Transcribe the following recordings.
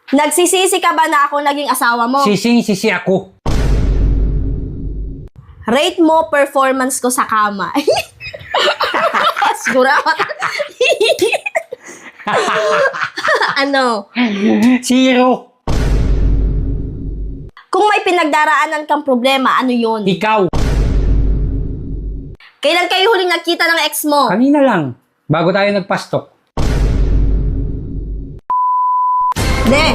Nagsisisi ka ba na ako naging asawa mo? Sising-sisi ako. Rate mo performance ko sa kama. Siguro ako. Ano? 0. Kung may pinagdaraanan kang problema, ano yun? Ikaw. Kailan kayo huling nagkita ng ex mo? Kanina lang. Bago tayo nagpastok. De,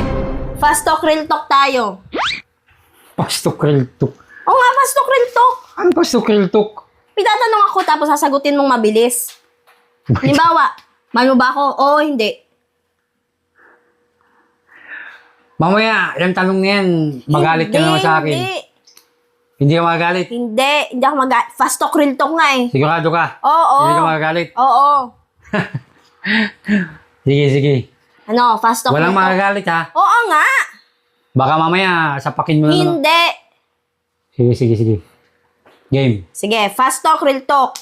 fast talk, real talk tayo. Pastok real talk. Oo nga, fast talk, real talk. Ano pastok real talk? Pitatanong ako tapos sasagutin mong mabilis. Halimbawa, mahal mo ba ako? Oo, hindi. Mamaya, yung tanong na yan, magalit ka naman sa akin. Hindi ka magagalit. Hindi ako magalit. Fast talk, real talk nga eh. Sigurado ka? Oo. Hindi ka magagalit? Oo. Sige, sige. Ano, fast talk, Walang real talk? magagalit ha. Oo nga. Baka mamaya, sapakin mo na naman. Hindi. Sige, sige, sige. Game. Sige, fast talk, real talk.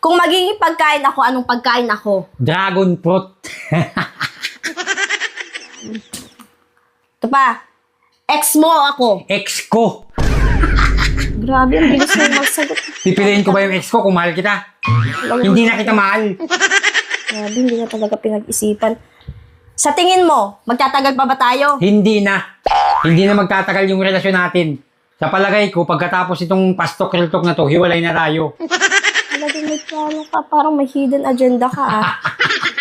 Kung magiging pagkain ako, anong pagkain ako? Dragon fruit. Ito pa. Ex mo ako. Ex ko. Grabe, ang bilis mo magsagot. Pipiliin ko ba yung ex ko kung mahal kita? Hindi na kita mahal. Grabe, hindi na talaga pinag-isipan. Sa tingin mo, magtatagal pa ba tayo? Hindi na. Hindi na magtatagal yung relasyon natin. Sa palagay ko, pagkatapos itong pastok-riltok na to, hiwalay na tayo. Talagang may plano ka. Parang may hidden agenda ka, ah.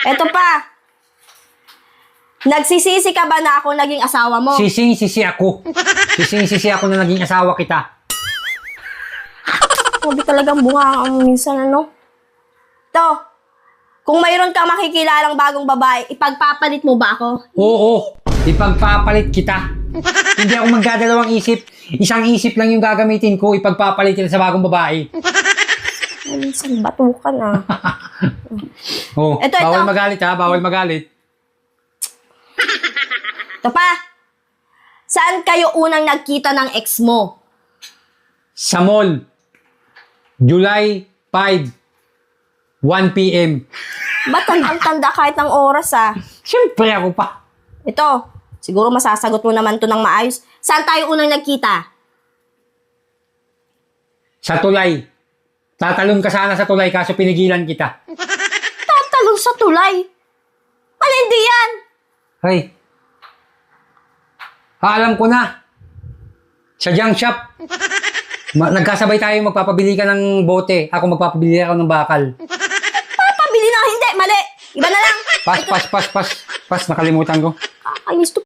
Eto pa. Nagsisisi ka ba na ako naging asawa mo? Sising-sisi ako. Sising-sisi ako na naging asawa kita. Sabi talagang bunga ang minsan, ano? Ito. Kung mayroon ka makikilalang bagong babae, ipagpapalit mo ba ako? Oo, ipagpapalit kita. Hindi ako magdadalawang isip. Isang isip lang yung gagamitin ko, ipagpapalit kita sa bagong babae. Ay, minsan batukan, ah. Oh, Ito. bawal magalit ha, bawal magalit. Ito pa. Saan kayo unang nagkita ng ex mo? Sa mall, July 5, 1 p.m. Ba't tandang-tanda kahit ng oras, ah? Siyempre ako pa. Ito, siguro masasagot mo naman to ng maayos. Saan tayo unang nagkita? Sa tulay. Tatalon ka sana sa tulay kaso pinigilan kita. Tatalon sa tulay. Ano hindi yan? Ay. Alam ko na. Sa junk shop. Nagkasabay tayo, magpapabili ka ng bote. Ako magpapabili ako ng bakal. Papabili na, hindi, mali. Iba na lang. Pas. Nakalimutan ko. Kakainis to.